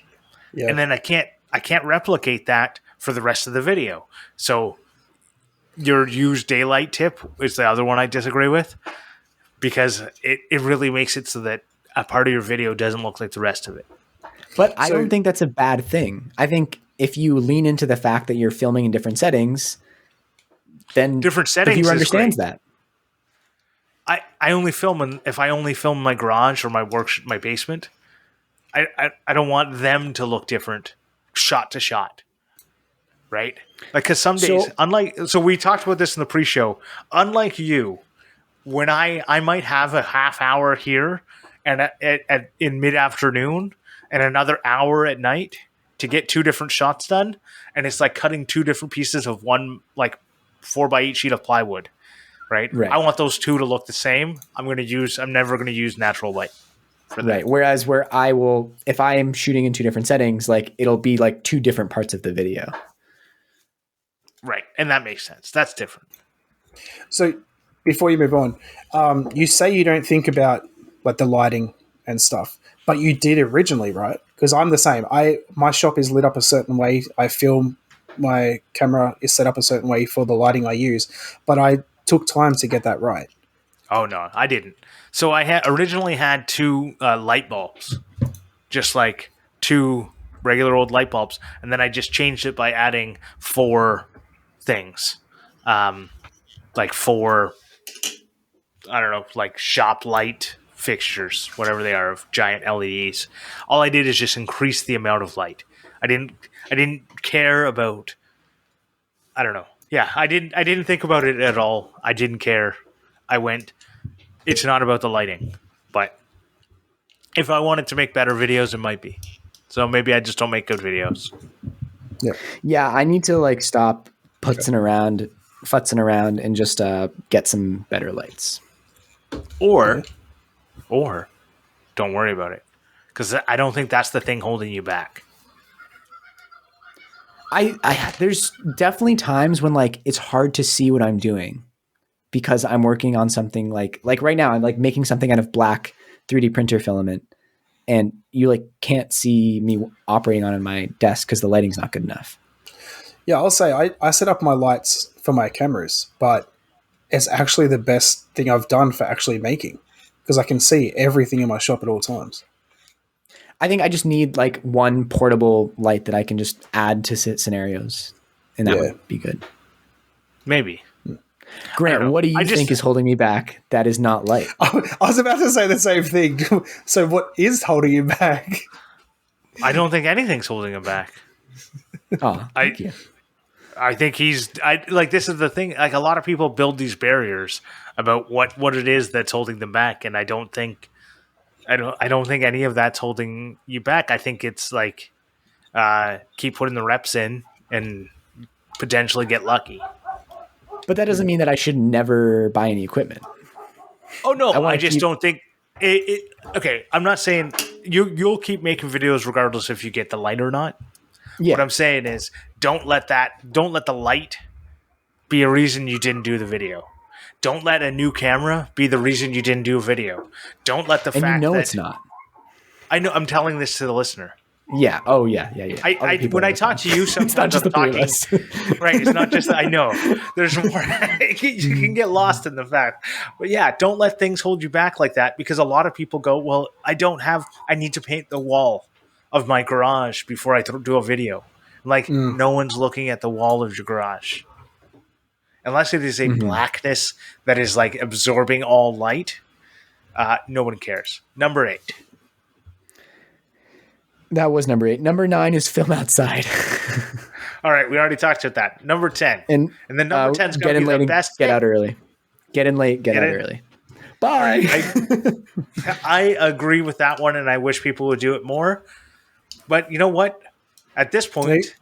Yeah. And then I can't replicate that for the rest of the video. So your use daylight tip is the other one I disagree with, because it really makes it so that a part of your video doesn't look like the rest of it. But I don't think that's a bad thing. I think if you lean into the fact that you're filming in different settings, then different settings the viewer understands that. I only film if I only film my garage or my basement. I don't want them to look different shot to shot, right? Like, because some days, so we talked about this in the pre-show. Unlike you, when I might have a half hour here and in mid-afternoon and another hour at night to get 2 different shots done, and it's like cutting 2 different pieces of one like 4x8 sheet of plywood, right? I want those 2 to look the same. I'm never going to use natural light. Right. Whereas where I will, if I am shooting in 2 different settings, like it'll be like 2 different parts of the video. Right. And that makes sense. That's different. So before you move on, you say you don't think about like the lighting and stuff, but you did originally, right? Because I'm the same. My shop is lit up a certain way. I film, my camera is set up a certain way for the lighting I use, but I took time to get that right. Oh no, I didn't. So I originally had 2 light bulbs, just like 2 regular old light bulbs, and then I just changed it by adding 4 things, like 4, I don't know, like shop light fixtures, whatever they are, of giant LEDs. All I did is just increase the amount of light. I didn't care about. I don't know. Yeah, I didn't think about it at all. I didn't care. I went. It's not about the lighting, but if I wanted to make better videos, it might be. So maybe I just don't make good videos. Yeah, I need to like stop futzing around, and just get some better lights. Or don't worry about it, because I don't think that's the thing holding you back. There's definitely times when like it's hard to see what I'm doing, because I'm working on something like right now, I'm like making something out of black 3D printer filament, and you like can't see me operating on my desk because the lighting's not good enough. Yeah, I'll say I set up my lights for my cameras, but it's actually the best thing I've done for actually making, because I can see everything in my shop at all times. I think I just need like one portable light that I can just add to scenarios, and that would be good. Maybe. Grant, what do you think is holding me back that is not light? I was about to say the same thing. So what is holding you back? I don't think anything's holding him back. Oh, thank you. I think this is the thing. Like, a lot of people build these barriers about what it is that's holding them back, and I don't think any of that's holding you back. I think it's like keep putting the reps in and potentially get lucky. But that doesn't mean that I should never buy any equipment. Oh no, I just don't think it. Okay, I'm not saying you'll keep making videos regardless if you get the light or not. Yeah. What I'm saying is, don't let the light be a reason you didn't do the video. Don't let a new camera be the reason you didn't do a video. Don't let the fact that it's not. I know. I'm telling this to the listener. Yeah. Oh, yeah. When I talk to you, sometimes I'm talking. Right. It's not just that. I know. There's more. You can get lost in the fact. But yeah, don't let things hold you back like that, because a lot of people go, well, I need to paint the wall of my garage before I do a video. Like, no one's looking at the wall of your garage. Unless it is a blackness that is like absorbing all light, no one cares. Number 8. That was number 8. Number 9 is film outside. All right, we already talked about that. Number 10. And then number 10 is going to be the best. Get out early. Get in late, get out early. Bye. I agree with that one, and I wish people would do it more. But you know what? At this point,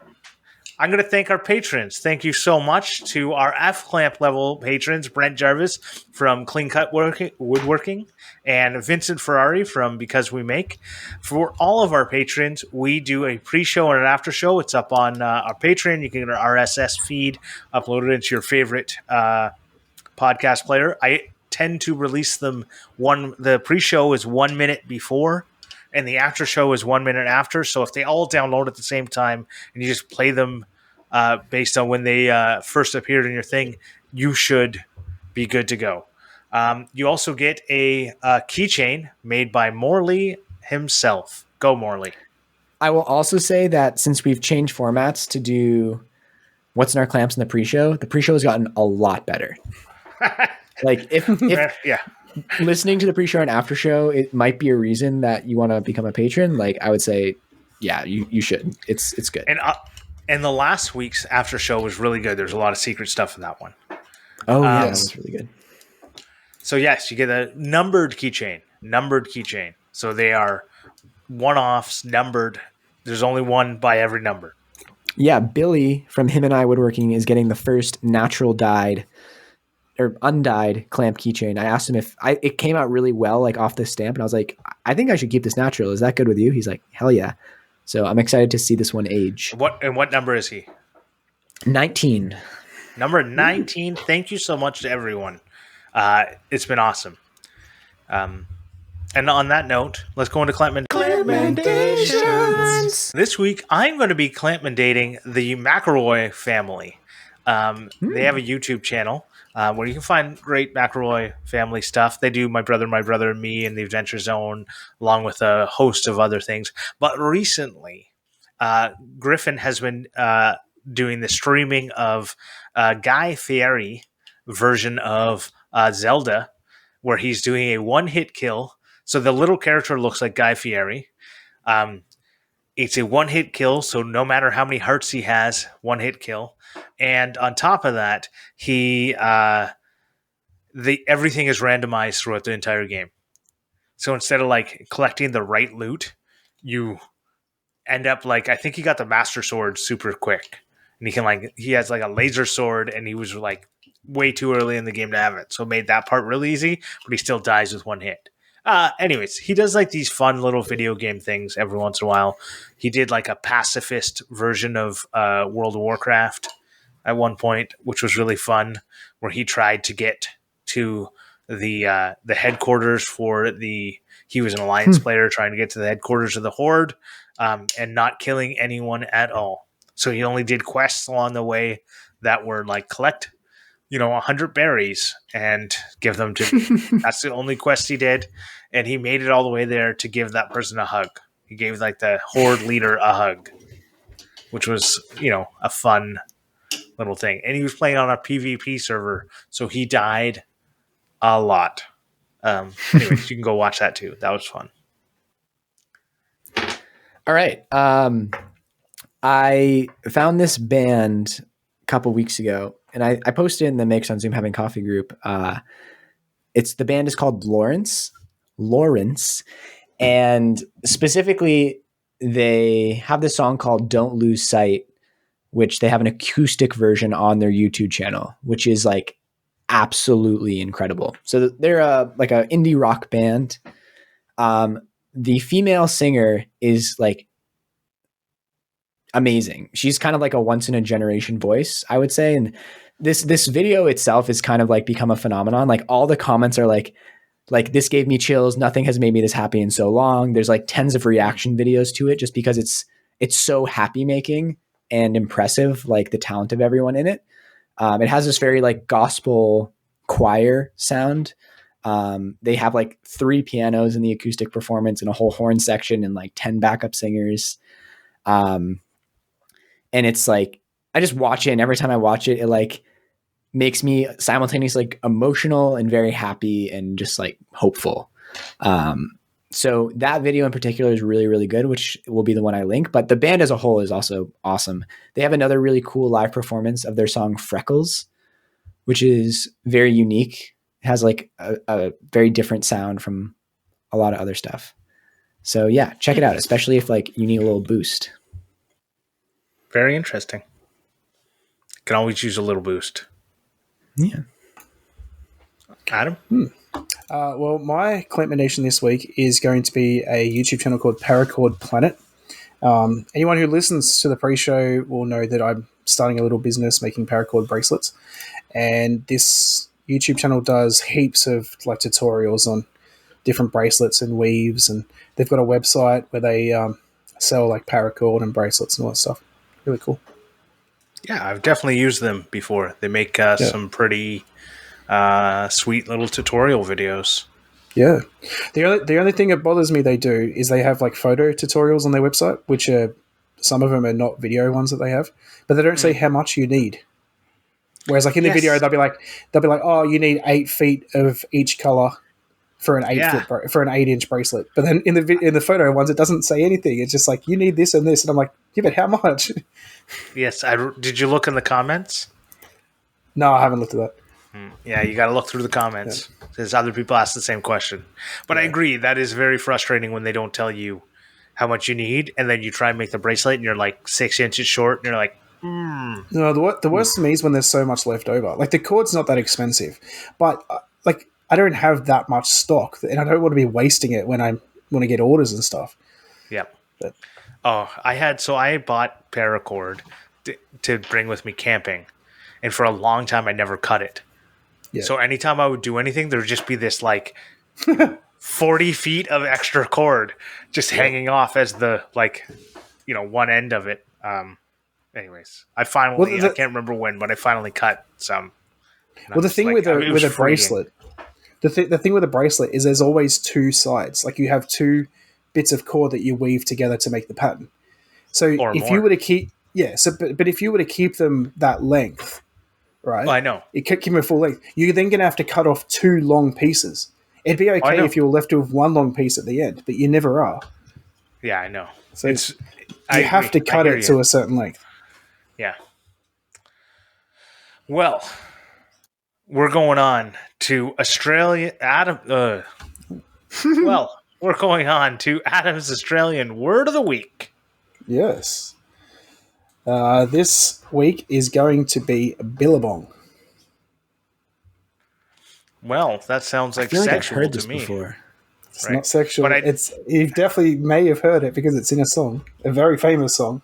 I'm going to thank our patrons. Thank you so much to our F-Clamp level patrons, Brent Jarvis from Clean Cut Woodworking and Vincent Ferrari from Because We Make. For all of our patrons, we do a pre-show and an after-show. It's up on our Patreon. You can get our RSS feed uploaded into your favorite podcast player. I tend to release them the pre-show is 1 minute before and the after show is 1 minute after. So if they all download at the same time and you just play them based on when they first appeared in your thing, you should be good to go. You also get a keychain made by Morley himself. Go Morley. I will also say that since we've changed formats to do What's in Our Clamps in the pre-show has gotten a lot better. Like if yeah. Listening to the pre-show and after show, it might be a reason that you want to become a patron. Like I would say, yeah, you should. It's good. And the last week's after show was really good. There's a lot of secret stuff in that one. Oh yeah, that was really good. So yes, you get a numbered keychain. So they are one-offs, numbered. There's only one by every number. Yeah, Billy from Him and I Woodworking is getting the first natural dyed or undyed clamp keychain. I asked him if it came out really well, like off the stamp. And I was like, I think I should keep this natural. Is that good with you? He's like, hell yeah. So I'm excited to see this one age. What number is he? 19. Number 19. Thank you so much to everyone. It's been awesome. And on that note, let's go into Clampmendations. This week, I'm going to be Clampmendating the McElroy family. They have a YouTube channel where you can find great McElroy family stuff. They do My Brother, and Me, and The Adventure Zone, along with a host of other things. But recently, Griffin has been doing the streaming of Guy Fieri version of Zelda, where he's doing a one-hit kill. So the little character looks like Guy Fieri. It's a one-hit kill, so no matter how many hearts he has, one-hit kill. And on top of that, everything is randomized throughout the entire game. So instead of like collecting the right loot, you end up like, I think he got the Master Sword super quick. And he has like a laser sword, and he was like way too early in the game to have it. So it made that part really easy, but he still dies with one hit. Anyways, he does like these fun little video game things every once in a while. He did like a pacifist version of World of Warcraft at one point, which was really fun, where he tried to get to the headquarters he was an Alliance player trying to get to the headquarters of the Horde and not killing anyone at all. So he only did quests along the way that were like collect 100 berries and give them to me. That's the only quest he did. And he made it all the way there to give that person a hug. He gave like the Horde leader a hug, which was, a fun little thing. And he was playing on a PvP server, so he died a lot. Anyways, you can go watch that too. That was fun. All right. I found this band a couple weeks ago, and I posted in the Makes on Zoom Having Coffee group. The band is called Lawrence, and specifically they have this song called Don't Lose Sight, which they have an acoustic version on their YouTube channel, which is like absolutely incredible. So they're like an indie rock band. The female singer is like amazing. She's kind of like a once in a generation voice, I would say. And this video itself is kind of like become a phenomenon. Like all the comments are like this gave me chills. Nothing has made me this happy in so long. There's like tens of reaction videos to it just because it's so happy making and impressive, like the talent of everyone in it. It has this very like gospel choir sound. They have like 3 pianos in the acoustic performance and a whole horn section and like 10 backup singers. And it's like, I just watch it, and every time I watch it, it like makes me simultaneously like emotional and very happy and just like hopeful. So that video in particular is really, really good, which will be the one I link, but the band as a whole is also awesome. They have another really cool live performance of their song Freckles, which is very unique. It has like a very different sound from a lot of other stuff. So yeah, check it out, especially if like you need a little boost. Very interesting. Can always use a little boost. Yeah. Adam? Well, my Clampmendation this week is going to be a YouTube channel called Paracord Planet. Anyone who listens to the pre-show will know that I'm starting a little business making paracord bracelets, and this YouTube channel does heaps of like tutorials on different bracelets and weaves, and they've got a website where they sell like paracord and bracelets and all that stuff. Really cool. Yeah, I've definitely used them before. They make some pretty sweet little tutorial videos. Yeah. The only thing that bothers me they do is they have like photo tutorials on their website, which are some of them are not video ones that they have, but they don't say how much you need. Whereas like in the video they'll be like, oh, you need 8 feet of each color for an 8-inch bracelet. But then in the photo ones it doesn't say anything. It's just like, you need this and this, and I'm like, yeah, but how much? Yes, did you look in the comments? No, I haven't looked at that. Yeah, you got to look through the comments because other people ask the same question. But I agree, that is very frustrating when they don't tell you how much you need, and then you try and make the bracelet, and you're like 6 inches short, and you're like, No, the worst to me is when there's so much left over. Like the cord's not that expensive, but like I don't have that much stock, and I don't want to be wasting it when I want to get orders and stuff. Yeah. But I bought paracord to bring with me camping, and for a long time I never cut it. Yeah. So anytime I would do anything, there would just be this like 40 feet of extra cord just hanging off as the one end of it. Anyways, I finally I can't remember when, but I finally cut some. Well, the thing with a bracelet, the thing with a bracelet is there's always 2 sides. Like you have 2 bits of cord that you weave together to make the pattern. So you were to keep but if you were to keep them that length, right? Well, I know. It kept them full length. You're then going to have to cut off 2 long pieces. It'd be okay if you were left with 1 long piece at the end, but you never are. Yeah, I know. So you have to cut it to a certain length. Yeah. Well, we're going on to Australia. We're going on to Adam's Australian Word of the Week. Yes. This week is going to be Billabong. Well, that sounds like sexual I've heard this to me. Before. It's not sexual. You definitely may have heard it because it's in a song, a very famous song.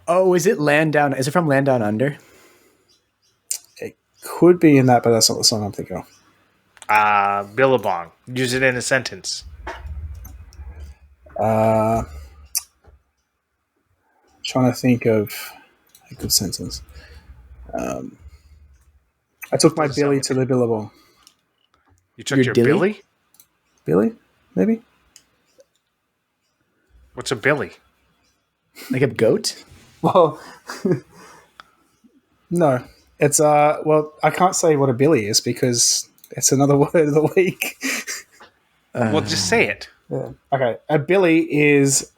Oh, is it Land Down? Is it from Land Down Under? It could be in that, but that's not the song I'm thinking of. Billabong. Use it in a sentence. Trying to think of a good sentence. I took my Billy to the Billabong. You took your Billy? Billy? Maybe? What's a Billy? Like a goat? Well, no. It's, I can't say what a Billy is because it's another word of the week. Well, just say it. Yeah. Okay. A Billy is...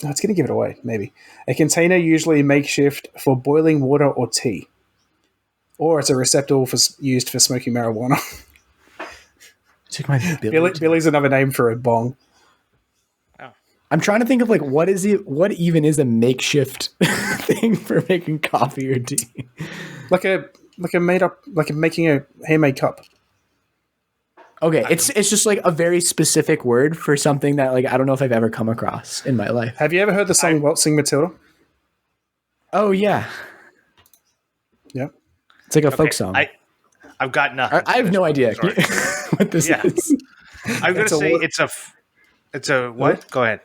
Oh, it's going to give it away, maybe. A container usually makeshift for boiling water or tea. Or it's a receptacle used for smoking marijuana. Took my Billy's another name for a bong. Oh. I'm trying to think of what even is a makeshift thing for making coffee or tea? Like making a handmade cup. Okay, it's just like a very specific word for something that I don't know if I've ever come across in my life. Have you ever heard the song Waltzing Matilda? Oh yeah. Yeah. It's like a folk song. I've got nothing. I have no idea what this is. I'm going to say it's a what? Go ahead.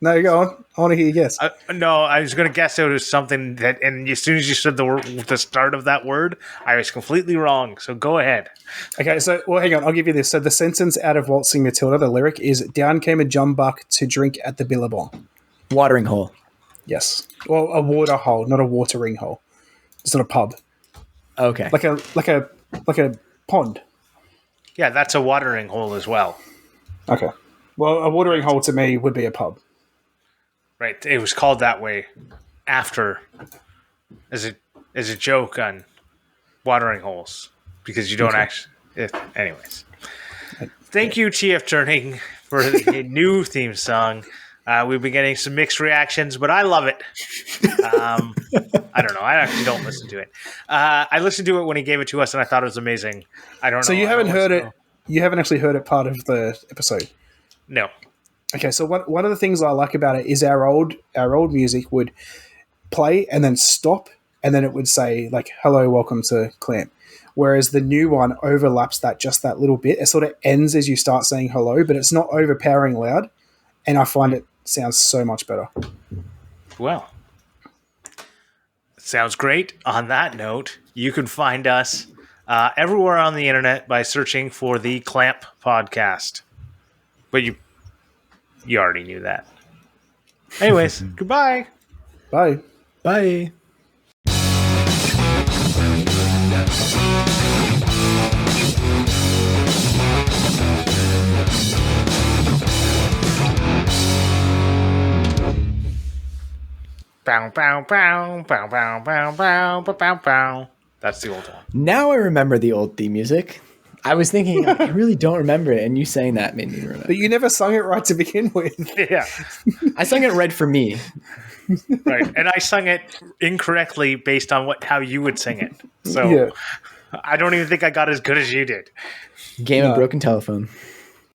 No, go on. I want to hear you guess. No, I was going to guess it was something that, and as soon as you said the start of that word, I was completely wrong. So go ahead. Okay, hang on. I'll give you this. So the sentence out of Waltzing Matilda, the lyric is, "Down came a jumbuck to drink at the Billabong." Watering hole. Yes. Well, a water hole, not a watering hole. It's not a pub. Okay. Like a pond. Yeah, that's a watering hole as well. Okay. Well, a watering hole to me would be a pub. Right. It was called that way after as a joke on watering holes because you don't actually. Anyways, thank you, TF Turning, for a new theme song. We've been getting some mixed reactions, but I love it. I don't know. I actually don't listen to it. I listened to it when he gave it to us, and I thought it was amazing. I don't know. So you I haven't don't heard listen it. You haven't actually heard it part of the episode. No. Okay, so one of the things I like about it is our old music would play and then stop, and then it would say like "Hello, welcome to Clamp." Whereas the new one overlaps that just that little bit. It sort of ends as you start saying hello, but it's not overpowering loud, and I find it sounds so much better. Well, sounds great. On that note, you can find us everywhere on the internet by searching for the Clamp Podcast. But you already knew that. Anyways, goodbye. Bye. Bye. Bow, bow, bow, bow, bow, bow, bow, bow, bow, bow. That's the old one. Now I remember the old theme music. I was thinking, I really don't remember it, and you saying that made me remember. But you never sung it right to begin with. Yeah. I sung it right for me. Right. And I sung it incorrectly based on how you would sing it. So Yeah. I don't even think I got as good as you did. Game of broken telephone.